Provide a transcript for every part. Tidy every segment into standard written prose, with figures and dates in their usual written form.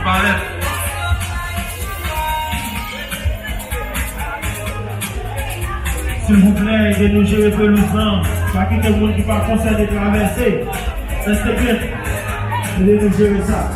paraître. S'il vous plaît, aidez-nous gérer pelousement. Pas quitter le monde qui pas concerné de traverser. Restez bien. Aidez-nous gérer ça.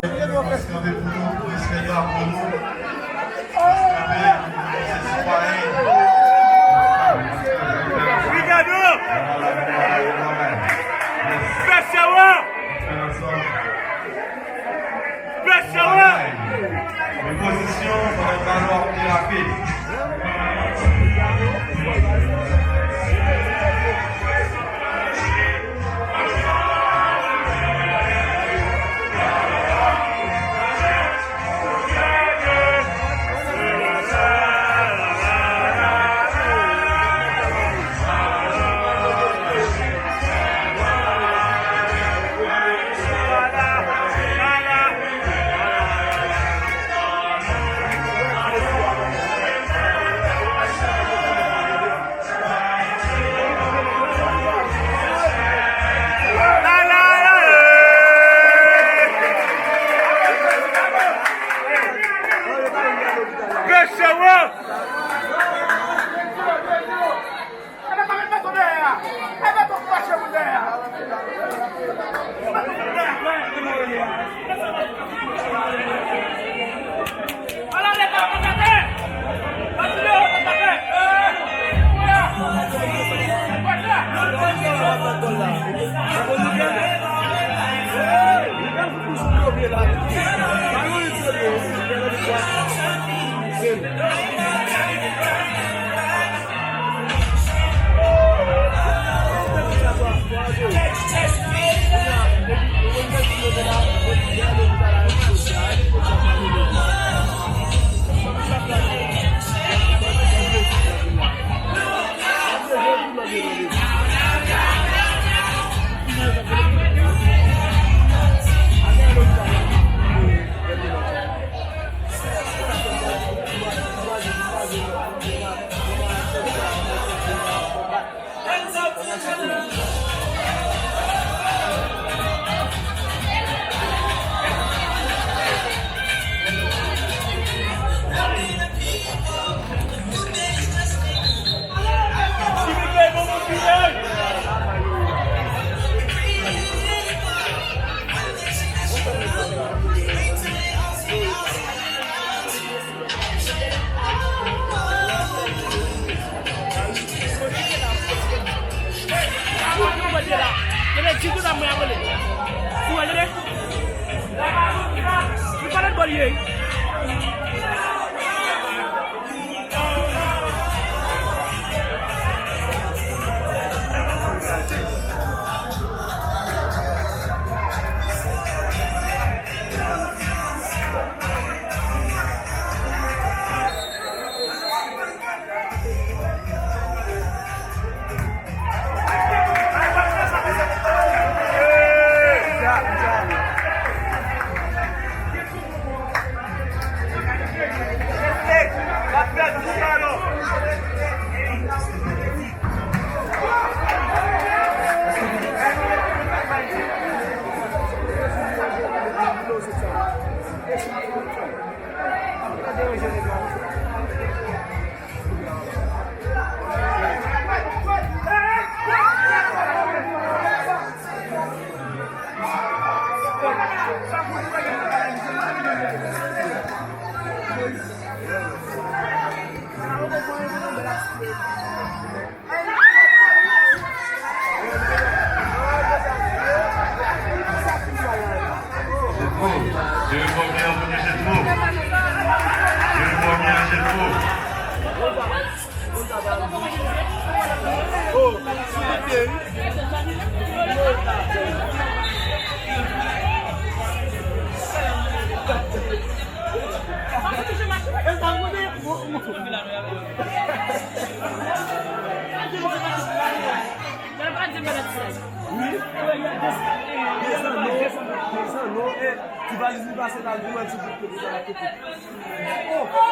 Une position dans le valoir de la paix. Tu vas lui passer dans le bout un petit peu de la tête. Oh!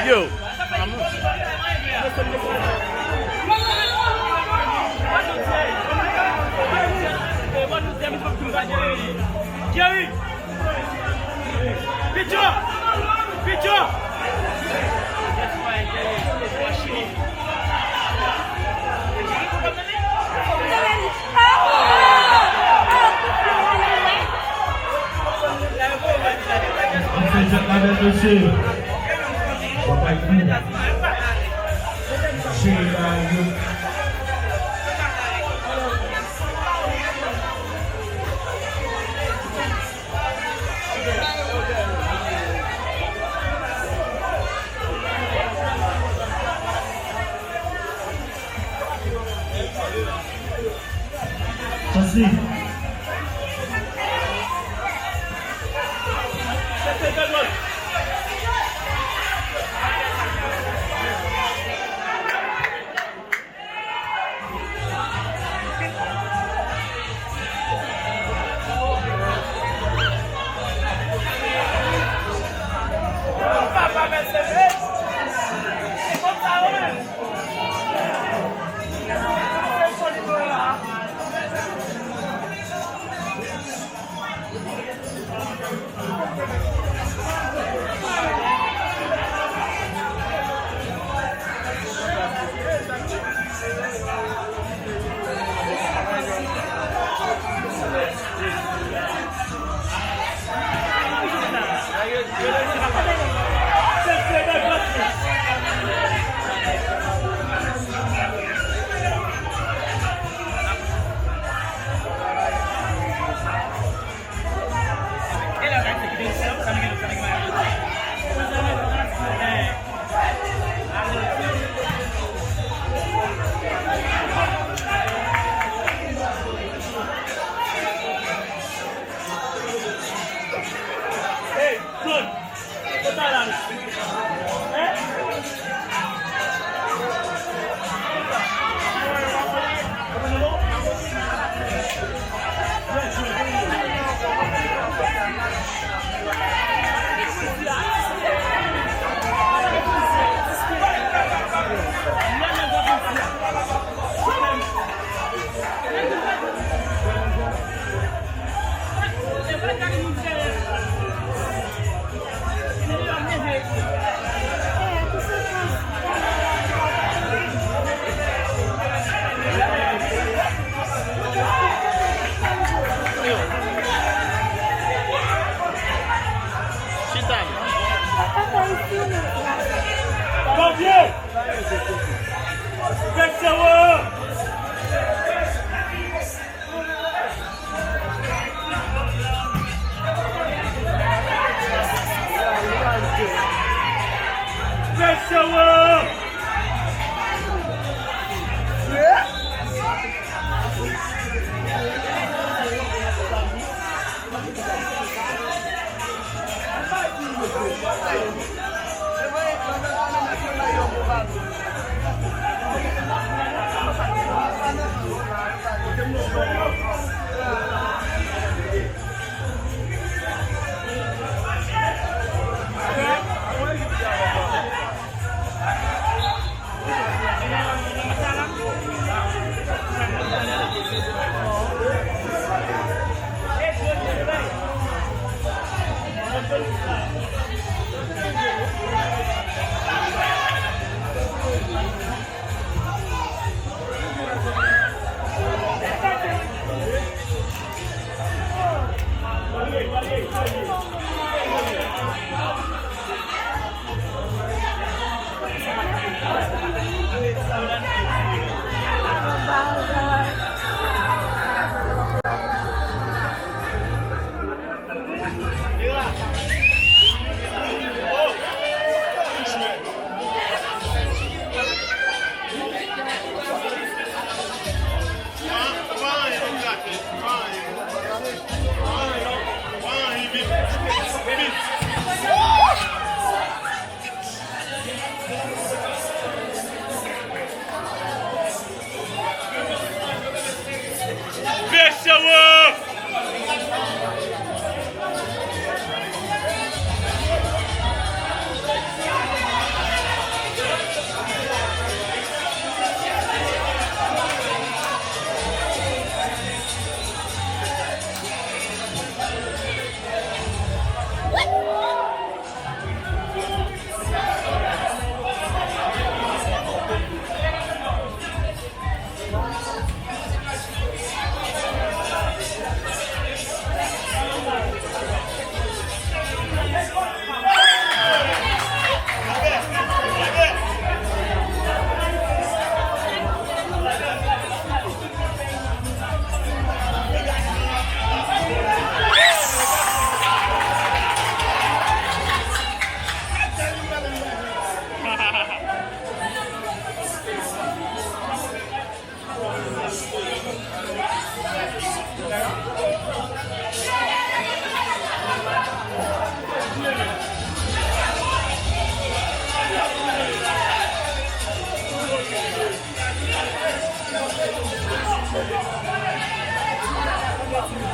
Yo. Jerry! Picture! Picture! Sejak ada dosis. Bapak Ibu. Selalu. Kasih.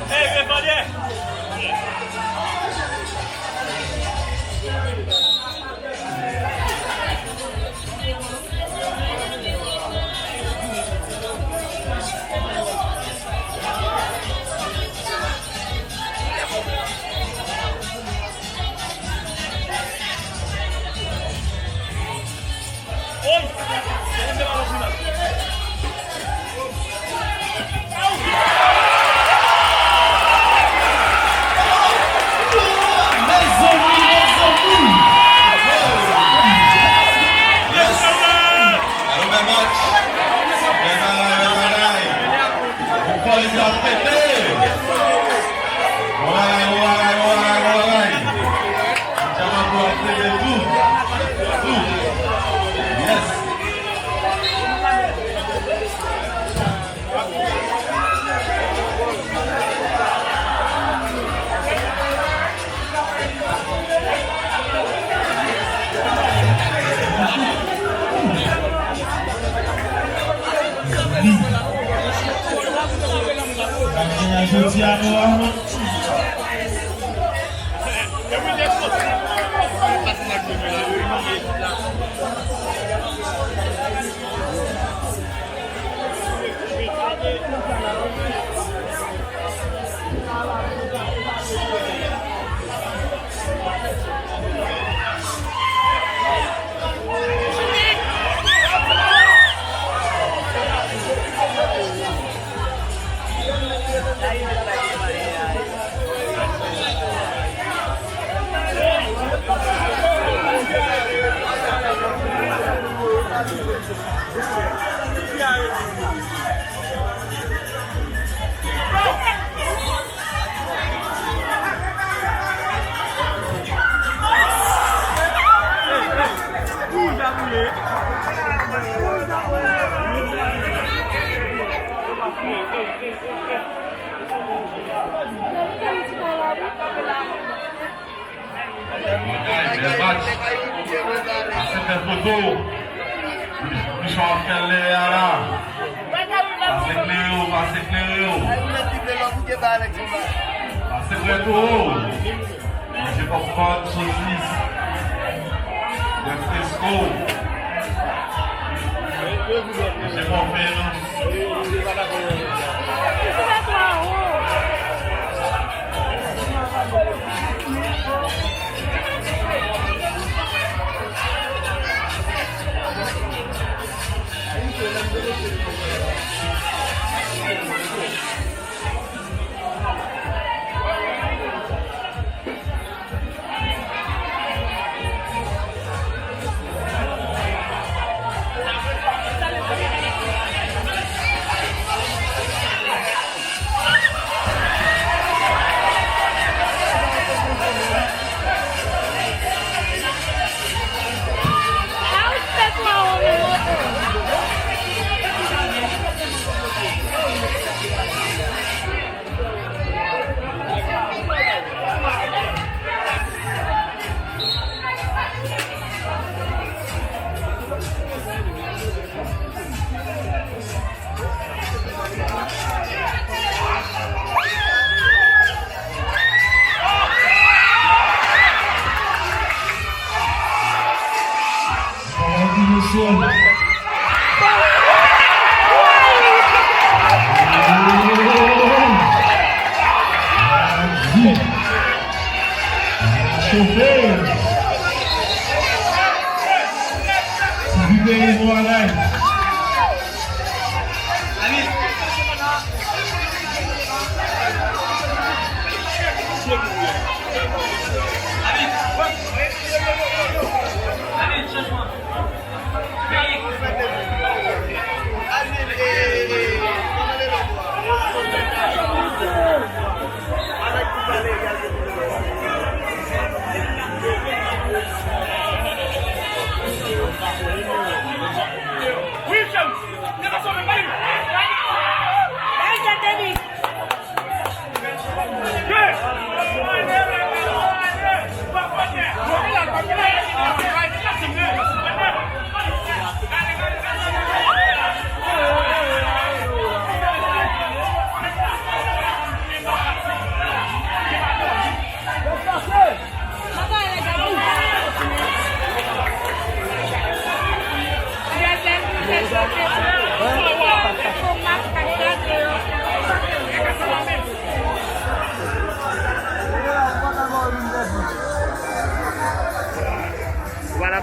Hey, Bondye!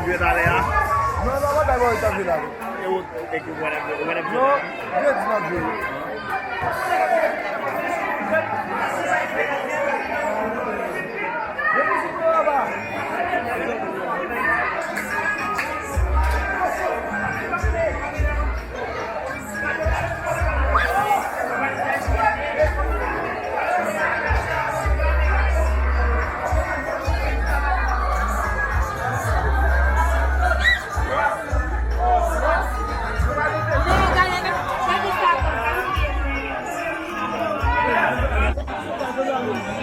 interview tale ya. Non, non, wak ay interview la. E ou tek ou wè Non, je di nan vye. Thank you.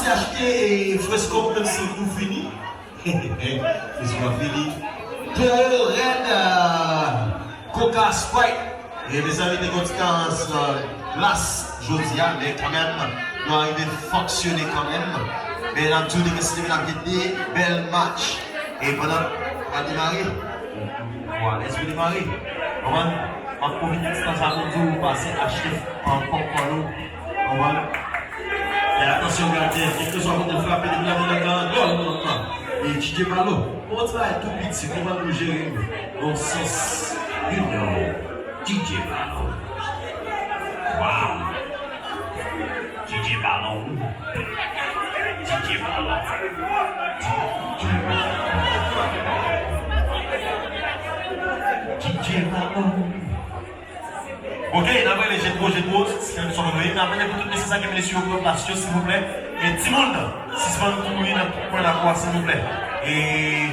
passé acheter et fresco même si vous fini. C'est souvent fini. Pour Red Coca Sprite. Et mes amis de conséquences, las Josia, mais quand même, nous arrivons à fonctionner quand même. Mais dans tout le c'était des belles matchs. Et pendant à démarrer, voilà, est-ce que démarrer? Comment en profite de ce temps vous passer acheter en popcorn. Comment? Et attention, regardez, quelque chose de frapper de la main et Djamapou, on travaille tout petit, comment nous gérer dans le sens du nom. Djamapou. Wow. Djamapou. Ok, d'après les jets de pause, c'est une sorte de vie. D'après les photos de ça qui est sur le place, s'il vous plaît. Et tout le monde, si c'est pas nous tourner dans le point de la croix, s'il vous plaît. Et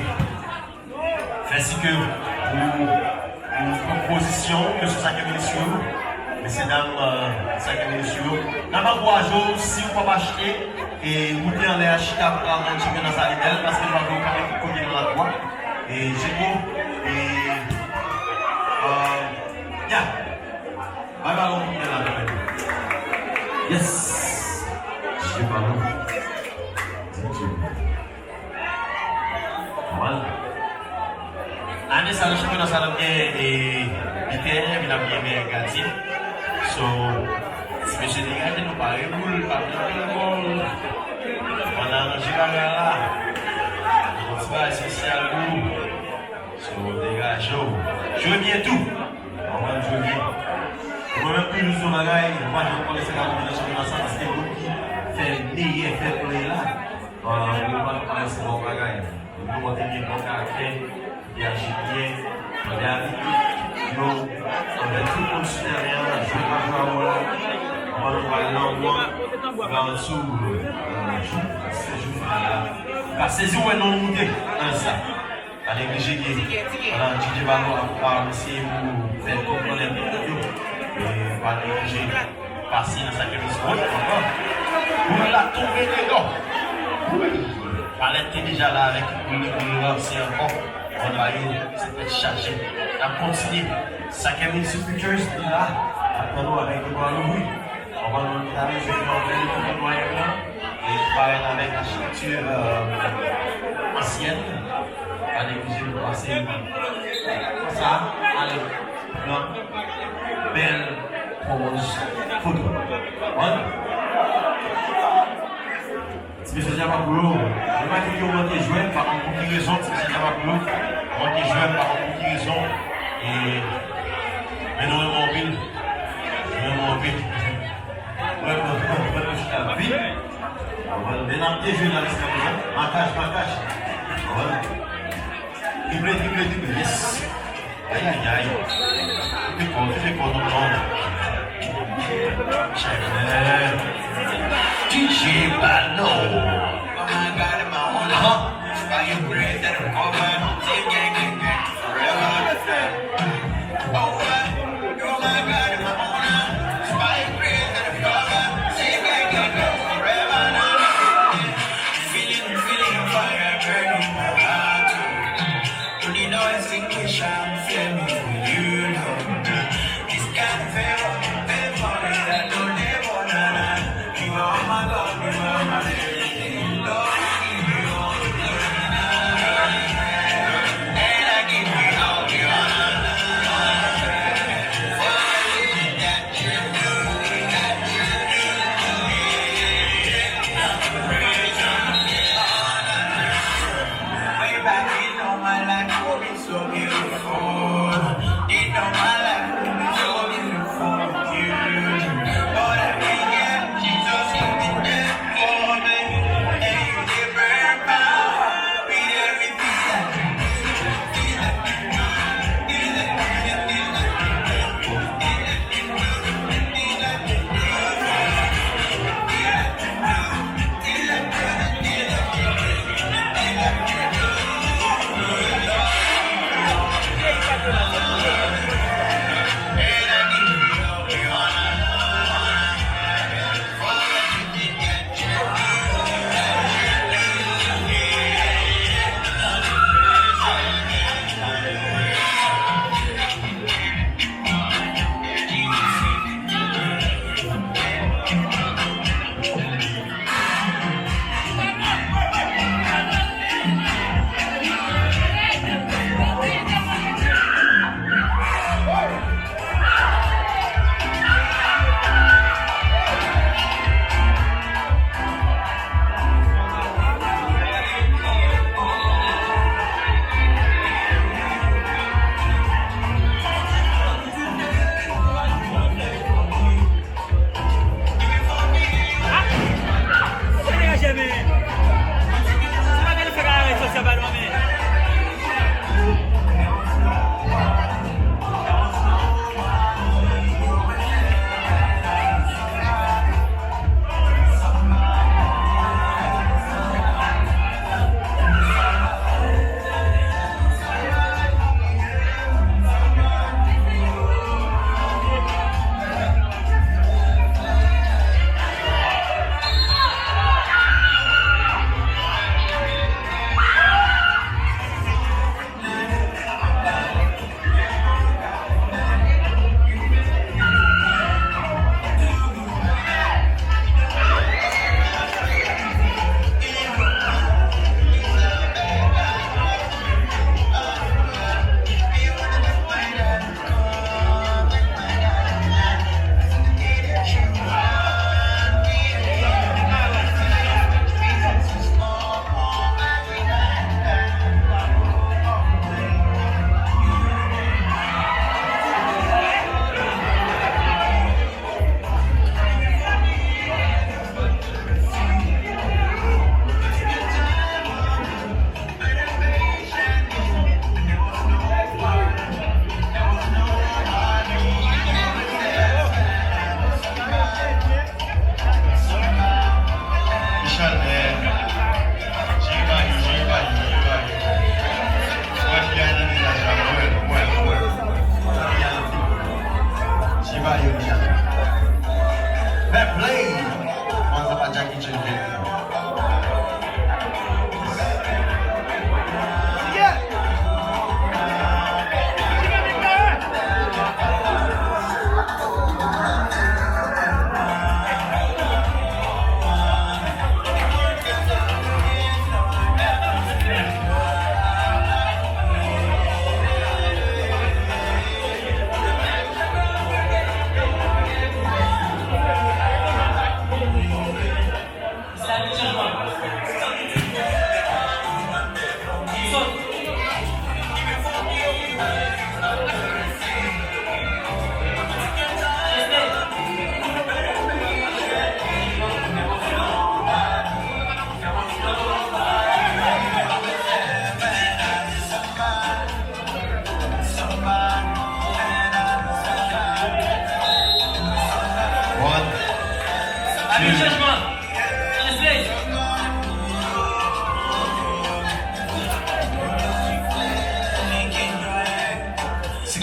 ainsi que pour proposition, que ce sac est sur mesdames, sac est sur dans ma voix, si vous pouvez acheter et vous pouvez aller acheter à un petit peu dans sa libelle parce que nous avons quand même côté dans la croix. Et j'ai beau et yeah. Bye bye, yes. Je pas bon. Voilà. Année ça le championnat ça l'a bien et il a bien gardien. So si monsieur dégage nous parler boule pas de on a un gérard là. On va social boule. So dégage. Je viens tout. On va jouer bien. Moi-même, plus nous sommes bagaille, moi je vais laisser la combinaison de la salle parce que vous qui faites meilleur, faites pour les là. On va pas laisser vos bagailles. Nous devons tenir bon caractère, bien agir bien, on est habitué. Nous, on est tout considéré, je ne vais pas jouer à moi là. On va nous parler lentement, on va en dessous, c'est juste là. Car saisir ou non monter dans ça. À négliger qui, voilà, Djamapou a parlé aussi pour faire comprendre les vidéos. Et pas négliger, passer dans sa question. Vous la tombez dedans. Palette est déjà là avec le lancer encore. On va y c'est chargé. On va continuer. Sacré Superiors est là. Attendons avec le ballon. On va nous aller sur le moyen et parler avec l'architecture ancienne. Pas négliger de passer. Ça, allez. Non. Belle pose photo. Si M. Djamapou, je ne vais pas dire qu'on va jouer par aucune raison, si M. Djamapou, on va jouer par aucune raison. Mais nous, on est mobile. Nous, mobile. On va vite. On va dénamper journaliste comme ça. Marquage. Triple. Yes. Aïe. C'est quoi ton nom? Djamapou.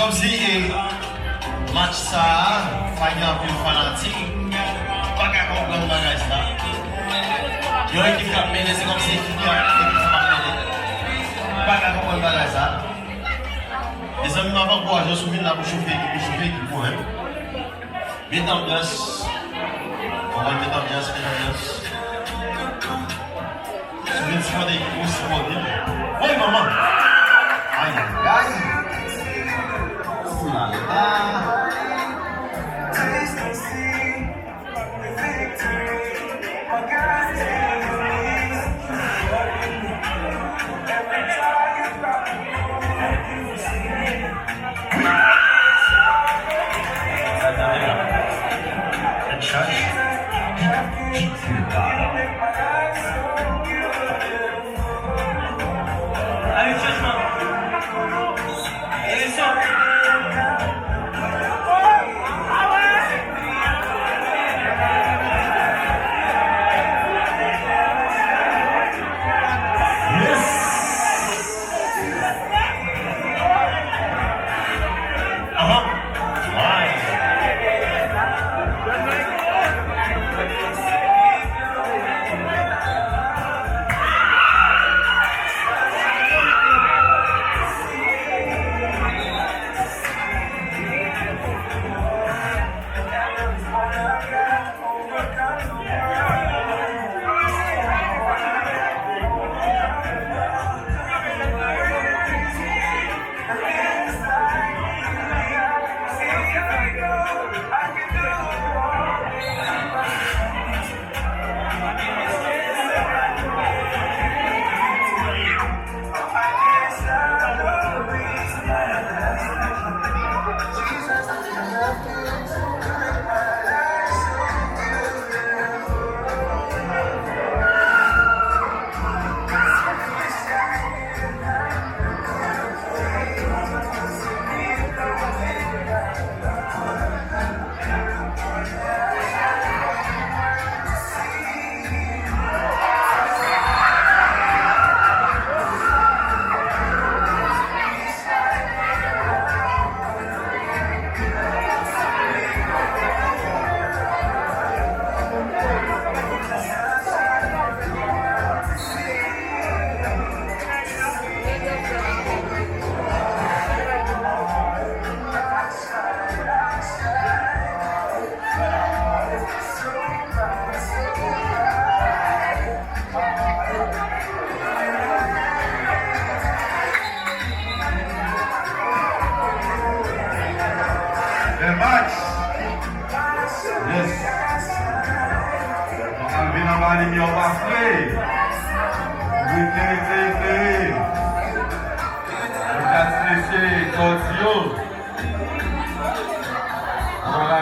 comme si match ça, par exemple, fanatique, pas qu'à comprendre le bagage là. Il y a une équipe qui a mené, c'est comme si l'équipe qui a mené. Pas qu'à comprendre le bagage là. Les amis m'ont boire, je suis venu là pour chauffer l'équipe pour eux. Bien d'ambiance. On va mettre ambiance, Souvenez de des équipes aussi mobiles. Oui, maman. Aïe, aïe, aïe. Ouh là là. Allez, changement. Edisyon. The match. Yes. Alvin Amani mi on va play. Oui, play. Regarde stressé, Tortio. Voilà.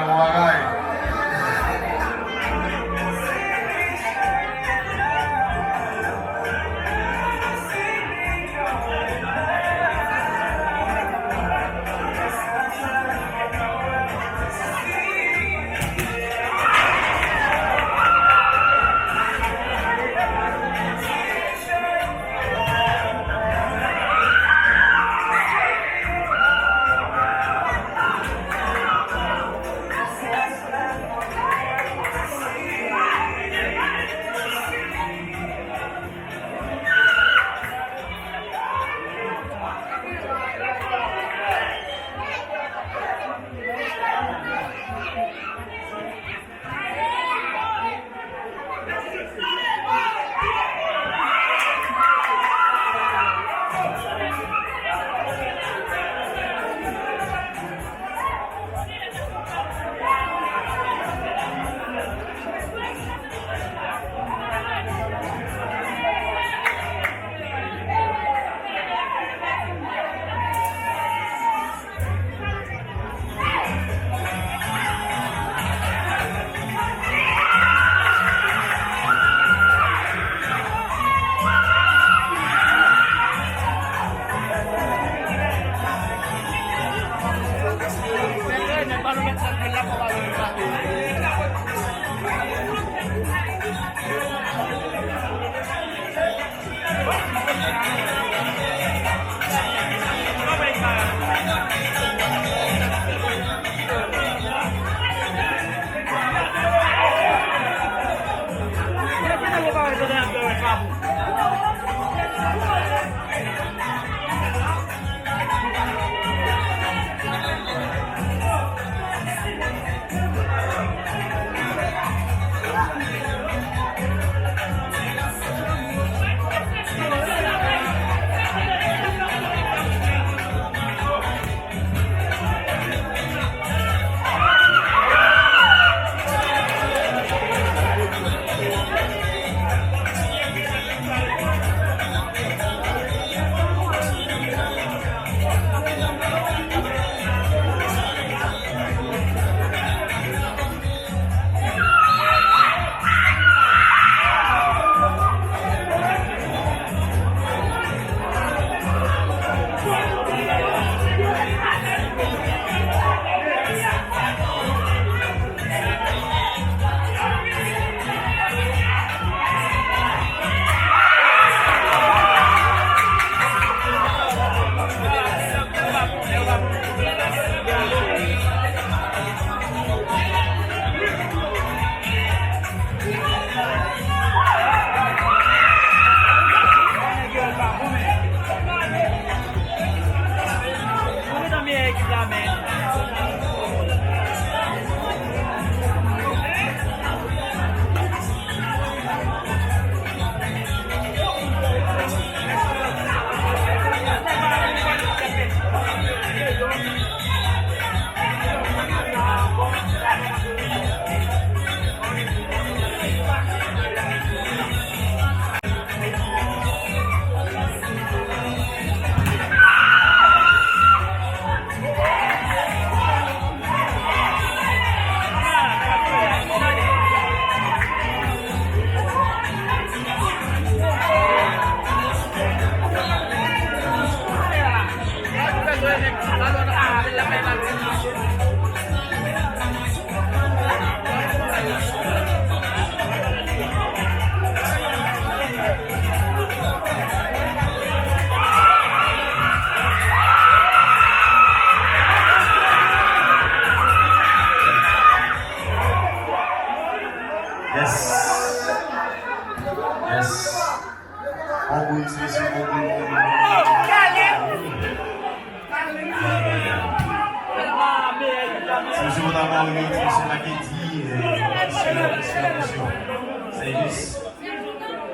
C'est juste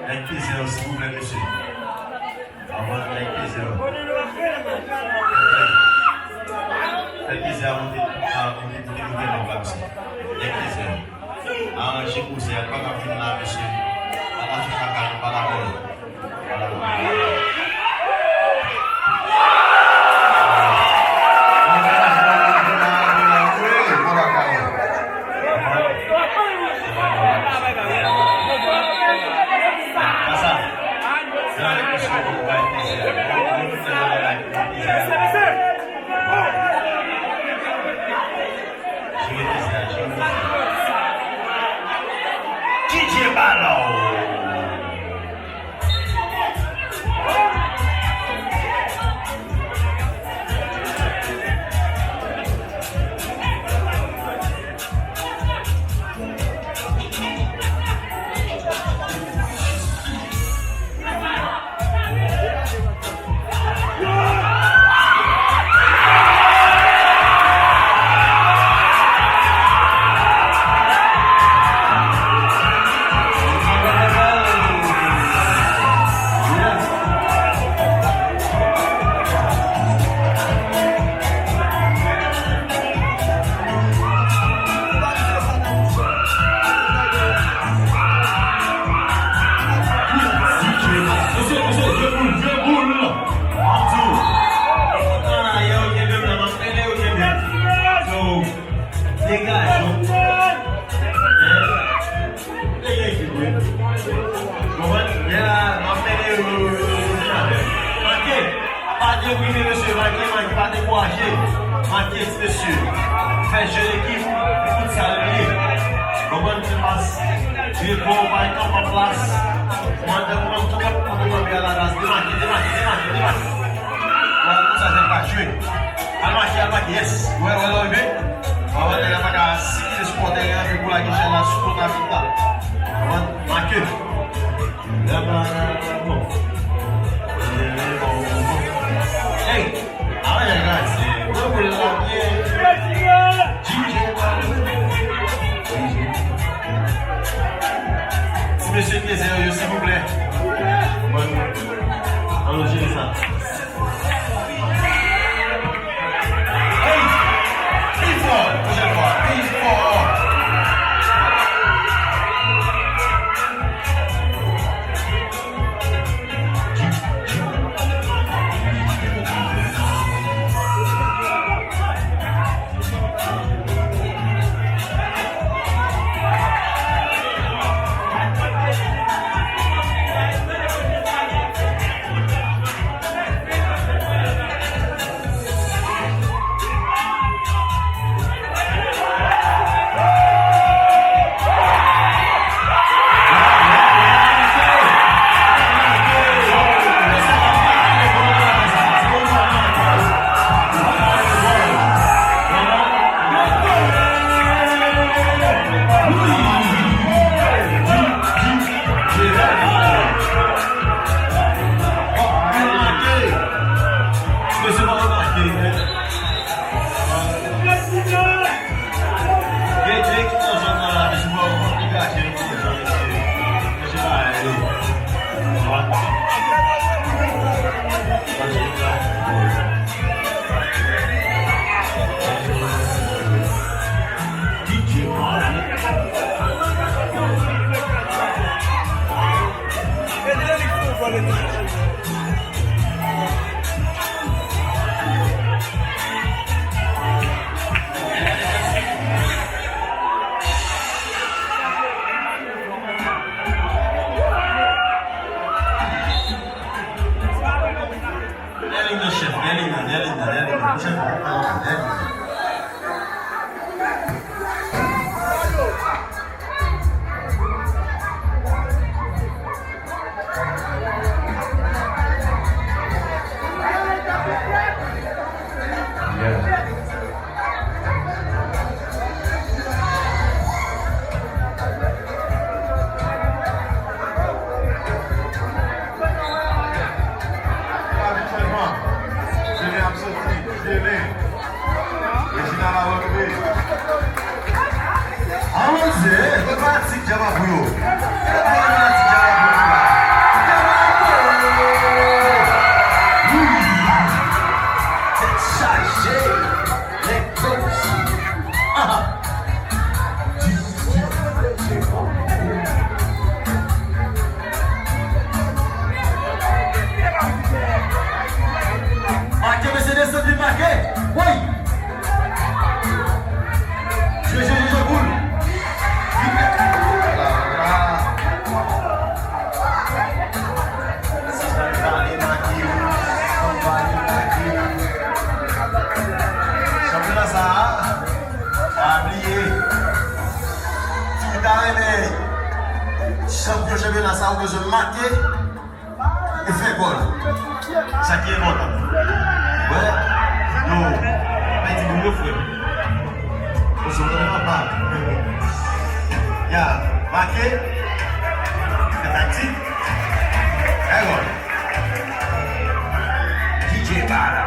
avec plaisir, s'il vous plaît, monsieur. Avec plaisir. Faites plaisir à monter dans monsieur. Avec plaisir. Arrangez pour ça, pas comme film là, monsieur. On va tout faire par la rôle. Monsieur plaisir, s'il vous plaît. Allons gérer ça. Hey! Plus fort, prochaine fois. Plus fort. Linda, chef, linda. Télé. Regina la relevé. Allons-y, c'est parti, Djamapou. C'est parti, Djamapou. C'est chargé. Les coachs. Marqué, monsieur descend du marqué. Oui. Je boule. Championnat ça a oublié. Si tu as aimé champion championnat ça, vous avez marqué et fait goal. Ça qui est important. Ouais. Non, mais tu me frère. On se connaît pas. Ya, marqué. Tactique. Et goal. DJ Bala.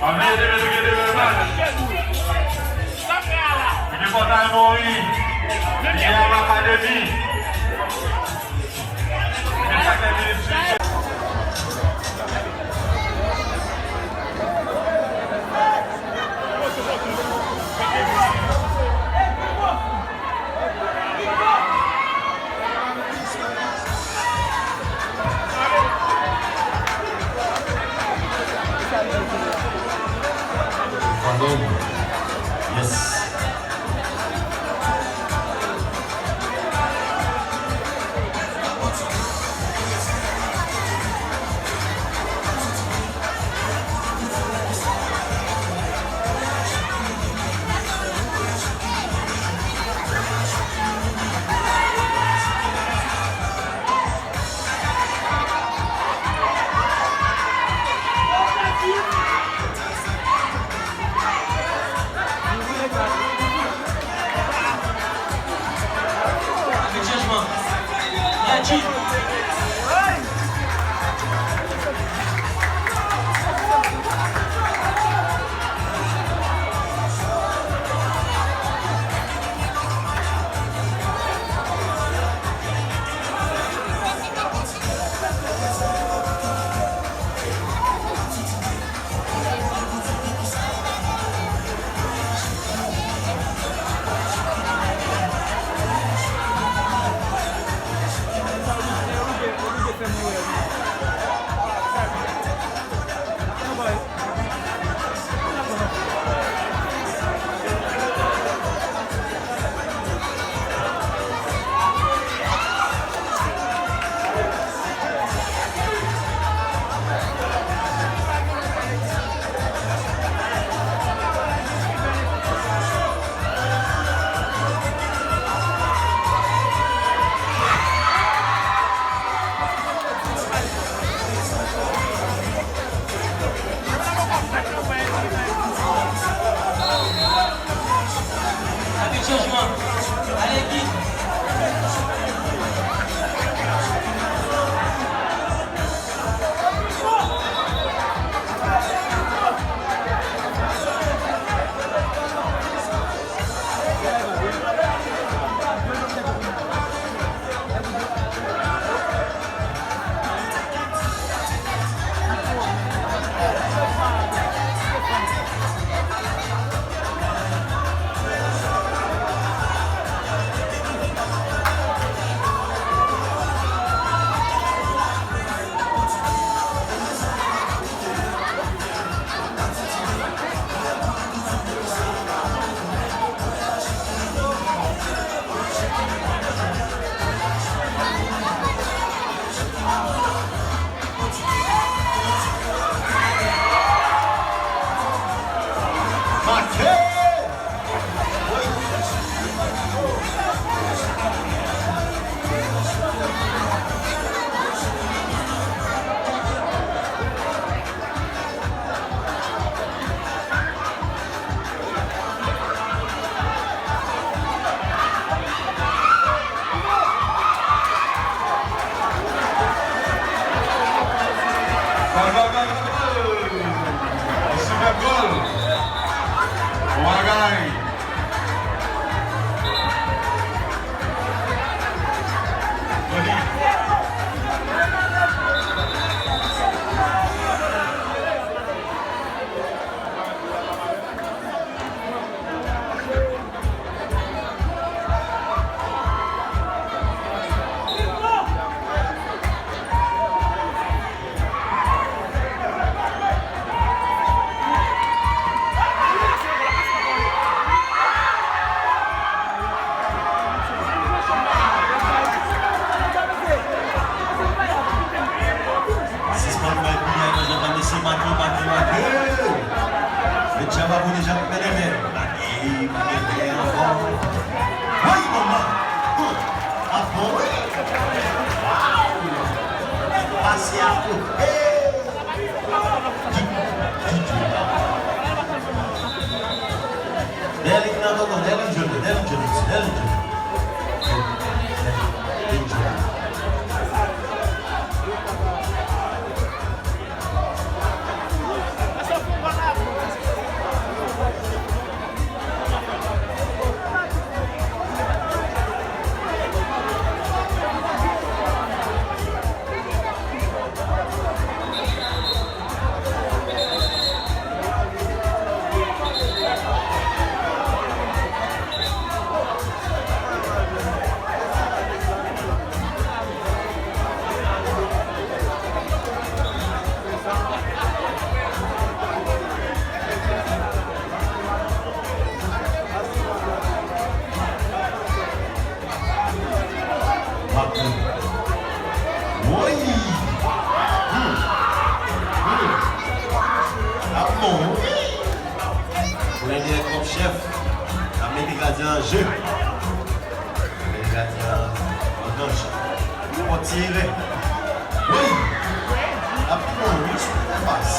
Amém, Deus, ele botar a mão aí. E é uma academia. Essa academia. Yes. Djamapou déjà pénétré. Oui, maman. Ah bon? Waouh! Passez à fou. Rapidement. Pour aider comme chef, à mettre les gardiens en jeu. Les gardiens en gauche. Pour tirer. Oui. Rapidement, oui, je la passe.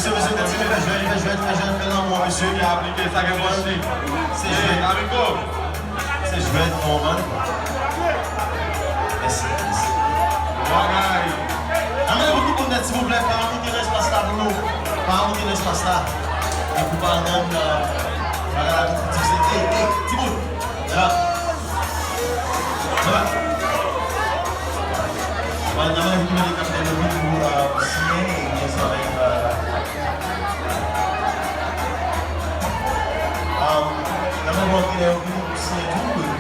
Monsieur, fais l'amour, monsieur. Il a appliqué ça que moi aussi. C'est joué. Amigo. C'est joué, mon man. Merci. Amenez beaucoup de net, s'il vous plaît. Par un qui reste là pour nous. Par un qui reste là. Et vous parlez même la hey, Thibaut. Là. Voilà. Voilà, vous pouvez les capter le but pour signer et bien sûr avec. D'abord, il est venu pour signer tout.